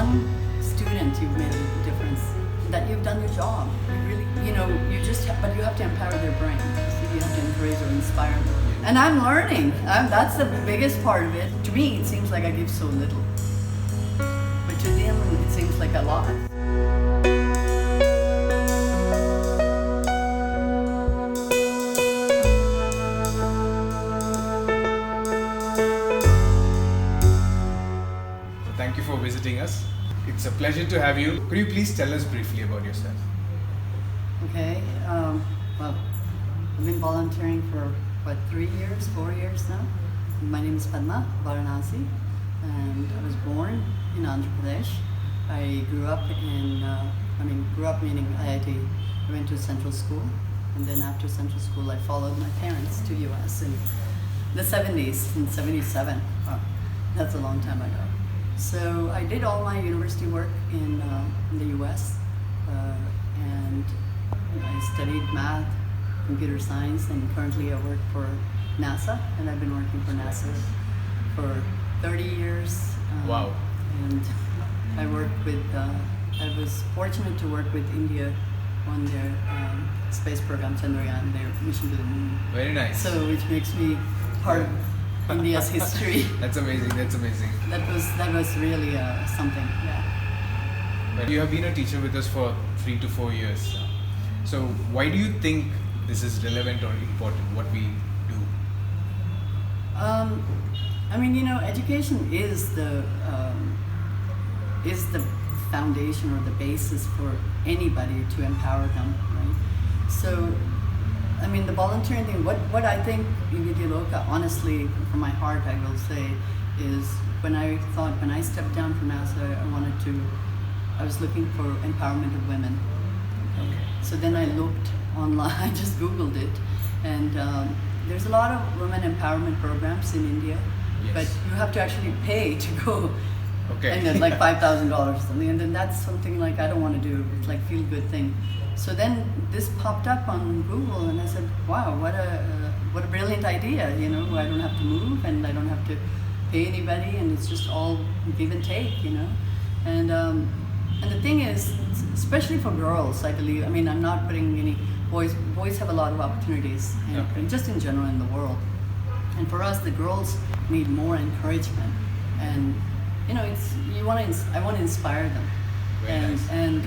one student you've made a difference, that you've done your job. You really, but you have to empower their brain. You have to encourage or inspire them. And I'm learning. That's the biggest part of it. To me, it seems like I give so little. But to them, it seems like a lot. Thank you for visiting us. It's a pleasure to have you. Could you please tell us briefly about yourself? Okay. Well, I've been volunteering for 4 years now. My name is Padma Varanasi, and I was born in Andhra Pradesh. I grew up grew up meaning IIT. I went to Central School, and then after Central School, I followed my parents to US in the 70s, in 77. Oh, that's a long time ago. So I did all my university work in the US, and I studied math, computer science, and currently I work for NASA, and I've been working for NASA for 30 years. Wow. And I worked with, I was fortunate to work with India on their space program, Chandrayaan, their mission to the moon. Very nice. So, which makes me part of India's history. That's amazing, that's amazing. That was really something, yeah. But you have been a teacher with us for 3 to 4 years. So why do you think this is relevant or important, what we do? Education is the foundation or the basis for anybody to empower them, right? So, the volunteering thing, what I think eVidyaloka, honestly, from my heart, I will say, is when I stepped down from NASA, I was looking for empowerment of women. Okay. So then I looked online, I just Googled it, and there's a lot of women empowerment programs in India, yes. But you have to actually pay to go. Okay. And then like $5,000 or something, and then that's something like I don't want to do. It's like feel good thing. So then this popped up on Google, and I said, "Wow, what a brilliant idea! I don't have to move, and I don't have to pay anybody, and it's just all give and take, And the thing is, especially for girls, I believe. I'm not putting any boys. Boys have a lot of opportunities, and just in general in the world. And for us, the girls need more encouragement, and I want to inspire them. Very nice. And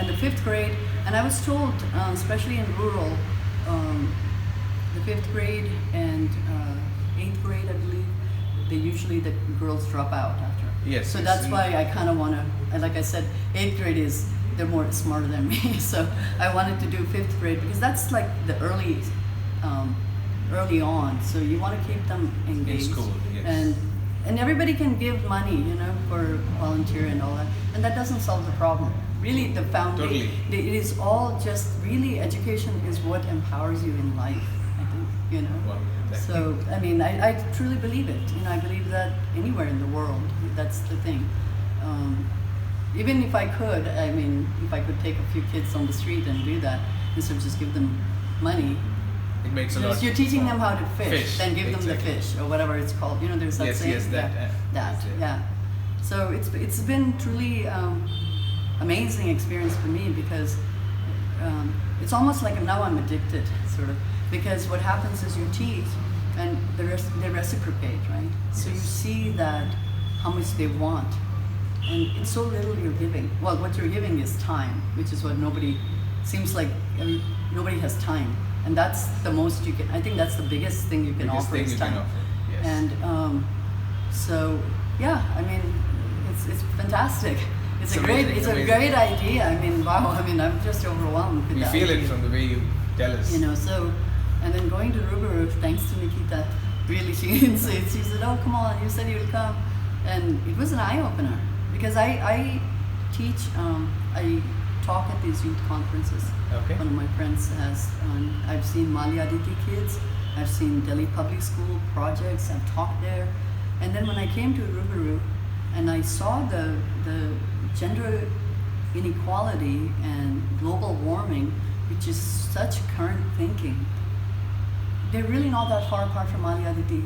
the 5th grade, and I was told, especially in rural, the 5th grade and 8th grade, I believe, the girls drop out after. Yes. So that's why I kind of want to, like I said, 8th grade they're more smarter than me. So I wanted to do 5th grade because that's like the early on. So you want to keep them engaged. In school, yes. And everybody can give money, for volunteer and all that. And that doesn't solve the problem. Really, the foundation, Totally. It is all just, really, education is what empowers you in life, I think, Wow, exactly. So, I truly believe it. I believe that anywhere in the world, that's the thing. Even if I could, if I could take a few kids on the street and do that, instead of just give them money, it makes a lot. You're teaching them how to fish, then give them the exactly. fish or whatever it's called. There's that saying. Yes, that. Yeah. So it's been truly amazing experience for me because it's almost like now I'm addicted, sort of. Because what happens is you teach, and they reciprocate, right? So you see that how much they want, and it's so little you're giving. Well, what you're giving is time, which is what nobody has time. And that's the most you can. I think that's the biggest thing you can offer is time. Yes. And so yeah, it's fantastic. It's amazing, a great idea. Wow. I'm just overwhelmed with that. We feel it from the way you tell us. So, and then going to Rubaru, thanks to Nikita, really she insists. She said, "Oh, come on, you said you'll come," and it was an eye opener because I teach. I talk at these youth conferences. Okay. One of my friends has, I've seen Mali Aditi kids, I've seen Delhi Public School projects, I've talked there. And then when I came to Rubaru and I saw the gender inequality and global warming, which is such current thinking, they're really not that far apart from Mali Aditi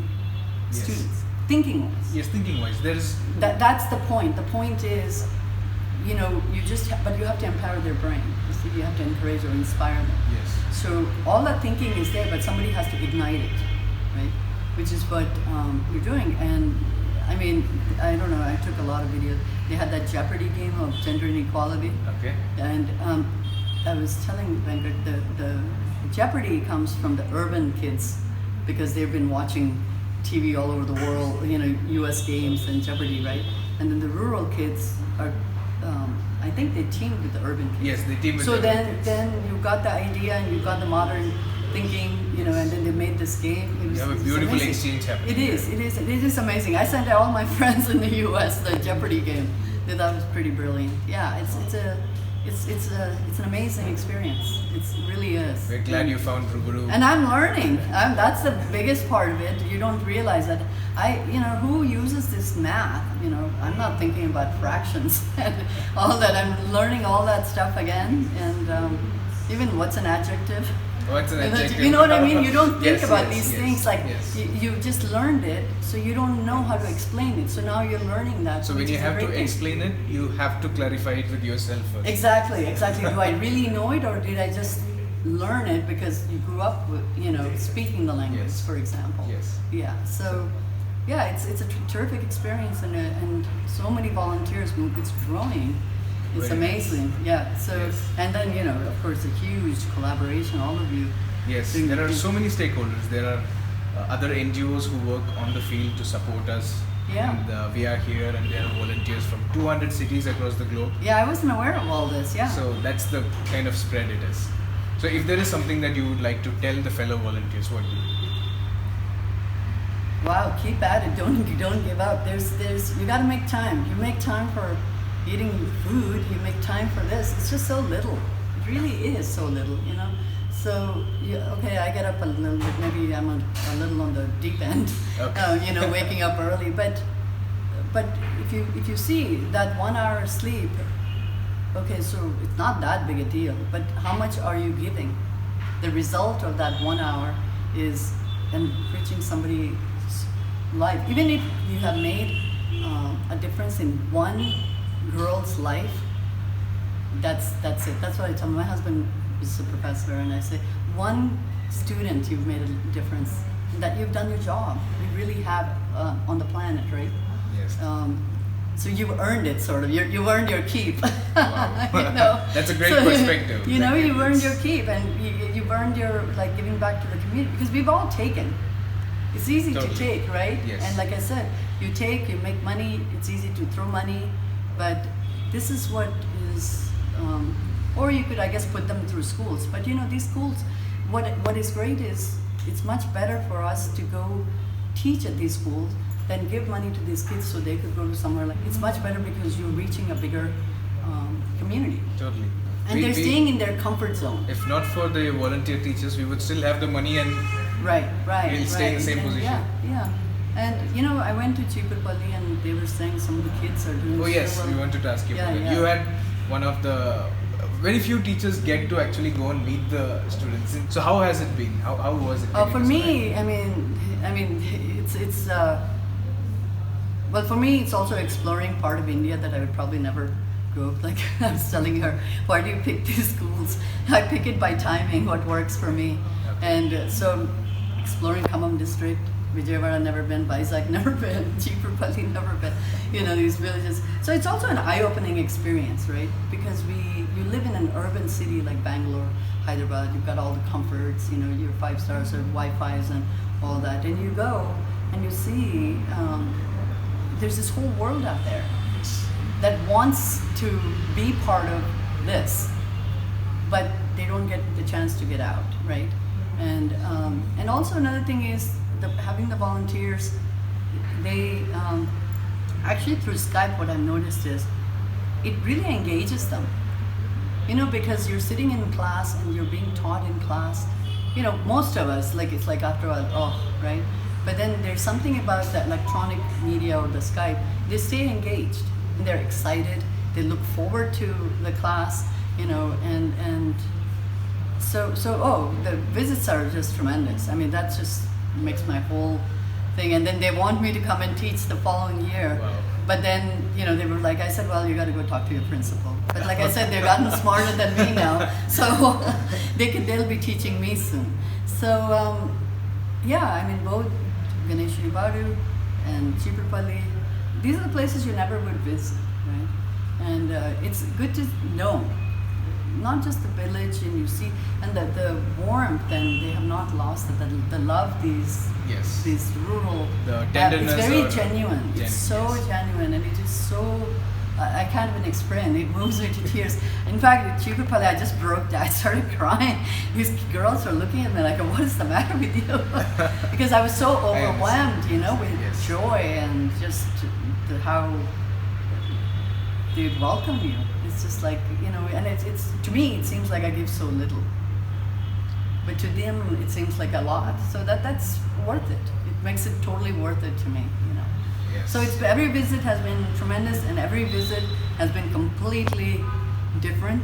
students. thinking wise. Yes, thinking wise. There's That's the point. The point is, but you have to empower their brain. You see, you have to encourage or inspire them. yes. So all that thinking is there, but somebody has to ignite it, right? Which is what you're doing. And I mean, I don't know, I took a lot of videos. They had that Jeopardy game of gender inequality. Okay. And I was telling Venkat, the Jeopardy comes from the urban kids because they've been watching TV all over the world, US games and Jeopardy, right? And then the rural kids are, I think they teamed with the urban kids. Yes, they team with So the then you got the idea and you got the modern thinking, and then they made this game. You have a beautiful amazing. exchange happening. It is amazing. I sent all my friends in the US the Jeopardy game. They thought it was pretty brilliant. Yeah, it's an amazing experience. It really is. We're glad you found Ruguru. And I'm learning. That's the biggest part of it. You don't realize that who uses this math? I'm not thinking about fractions and all that. I'm learning all that stuff again. And even what's an adjective? What's an adjective? You know what I mean? You don't think Yes, about yes, these yes, things like yes. you just learned it, so you don't know how to explain it. So now you're learning that. So when which you is a have to great thing. explain it, you have to clarify it with yourself first. Exactly. Do I really know it, or did I just learn it because you grew up with, speaking the language, Yes. for example? Yes. Yeah. So, yeah, it's a terrific experience, and so many volunteers. It's growing. It's Very nice. amazing. Yeah. So, Yes. and then of course, a huge collaboration. All of you. Yes, doing there are the- so many stakeholders. There are other NGOs who work on the field to support us. Yeah. And we are here, and there are volunteers from 200 cities across the globe. Yeah, I wasn't aware of all this. Yeah. So that's the kind of spread it is. So if there is something that you would like to tell the fellow volunteers, what would it be? Wow, keep at it. Don't give up. You got to make time. You make time for eating food. You make time for this. It's just so little. It really is so little. So okay, I get up a little bit. Maybe I'm a little on the deep end. Okay. Waking up early. But if you see that 1 hour of sleep, okay, so it's not that big a deal. But how much are you giving? The result of that 1 hour is enriching somebody's life. Even if you have made a difference in one girl's life, that's it. That's what I tell my husband is a professor, and I say, one student you've made a difference, that you've done your job. You really have on the planet, right? Yes. So you've earned it, sort of. You've earned your keep. Wow. That's a great perspective. You've earned your keep, and you've earned your giving back to the community, because we've all taken. It's easy Totally. to take, right? Yes. And like I said, you take, you make money. It's easy to throw money, but this is what is. Or you could, I guess, put them through schools. But these schools, what is great is it's much better for us to go teach at these schools than give money to these kids so they could go to somewhere like. It's much better because you're reaching a bigger community, Totally. and they're staying in their comfort zone. If not for the volunteer teachers, we would still have the money and Right. we'll stay in the same And position. Yeah. And I went to Chipalpalli, and they were saying some of the kids are doing. Oh so yes, well. we wanted to ask you Yeah, about that. yeah. You had one of the very few teachers get to actually go and meet the students. So how has it been? How was it? For me, I mean, it's well, for me, it's also exploring part of India that I would probably never go. Like I was telling her, why do you pick these schools? I pick it by timing, what works for me. Okay. And so exploring Khammam district, Vijayawada never been, Vizag never been, Chipalpalli never been, these villages. So it's also an eye-opening experience, right? Because you live in an urban city like Bangalore, Hyderabad, you've got all the comforts, your 5 stars or Wi-Fi's and all that. And you go and you see there's this whole world out there that wants to be part of this, but they don't get the chance to get out, right? And also another thing is having the volunteers. They actually through Skype, what I've noticed is it really engages them. Because you're sitting in class and you're being taught in class. Most of us, it's like after a while, right? But then there's something about the electronic media or the Skype. They stay engaged and they're excited. They look forward to the class, and so the visits are just tremendous. I mean, that just makes my whole thing, and then they want me to come and teach the following year. Wow. But then, they were like, I said, well, you got to go talk to your principal. But like I said, they've gotten smarter than me now, so they'll be teaching me soon. So both Ganesh Badu and Chipurpalli, these are the places you never would visit, right? And it's good to know, not just the village, and you see, and the warmth, and they have not lost it, the love, these rural, the tenderness, it's very genuine. It's so genuine, and it is so, I can't even explain, it moves me to tears. In fact, with Chipurpalli, I just broke down, I started crying. These girls were looking at me like, what is the matter with you? Because I was so overwhelmed, with joy, and just how they'd welcome you. It's just like, and it's to me, it seems like I give so little. But to them, it seems like a lot. So that's worth it. It makes it totally worth it to me, Yes. So every visit has been tremendous, and every visit has been completely different.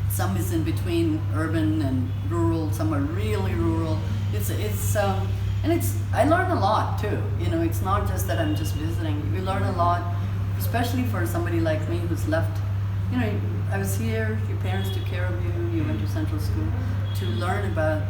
Some is in between urban and rural. Some are really rural. I learn a lot too. It's not just that I'm just visiting. You learn a lot, especially for somebody like me who's left. I was here. Your parents took care of you. You went to Central School to learn about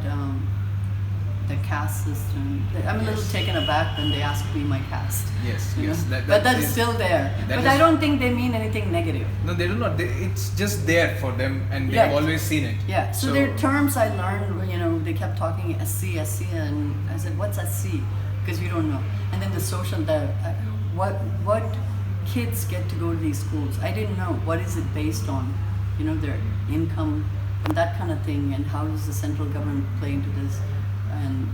the caste system. I'm a little taken aback when they ask me my caste. Yes. But that's still there. But I don't think they mean anything negative. No, they do not. It's just there for them, and they have always seen it. Yeah. So their terms I learned. They kept talking SC, and I said, "What's SC?" Because we don't know. And then the social, what kids get to go to these schools. I didn't know what is it based on, their income and that kind of thing, and how does the central government play into this, and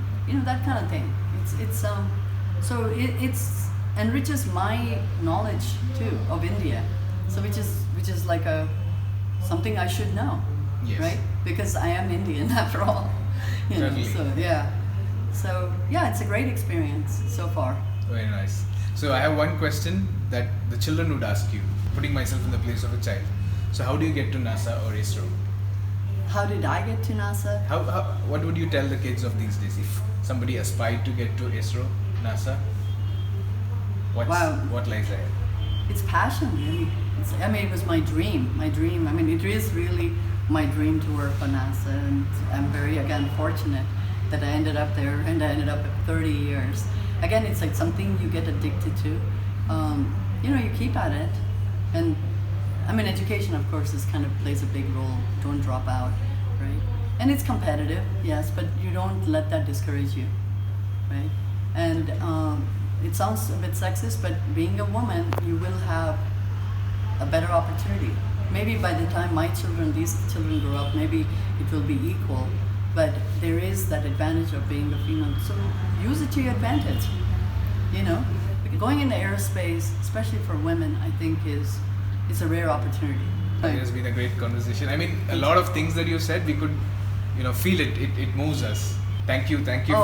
that kind of thing. It enriches my knowledge too of India, so which is like something I should know, right? Because I am Indian after all, Certainly. So it's a great experience so far. Very nice. So I have one question that the children would ask you, putting myself in the place of a child. So how do you get to NASA or ISRO? How did I get to NASA? What would you tell the kids of these days if somebody aspired to get to ISRO, NASA? What lies ahead? It's passion, really. It was my dream. It is really my dream to work for NASA, and I'm very, again, fortunate that I ended up there, and I ended up at 30 years. Again, it's like something you get addicted to. You keep at it. And education, of course, plays a big role. Don't drop out, right? And it's competitive, yes, but you don't let that discourage you, right? And it sounds a bit sexist, but being a woman, you will have a better opportunity. Maybe by the time these children grow up, maybe it will be equal. But there is that advantage of being a female, so use it to your advantage. Going into aerospace, especially for women, I think it's a rare opportunity. It has been a great conversation. A lot of things that you said, we could, feel it. It moves us. Thank you for thank you.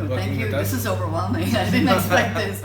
working with us. This is overwhelming. I didn't expect this.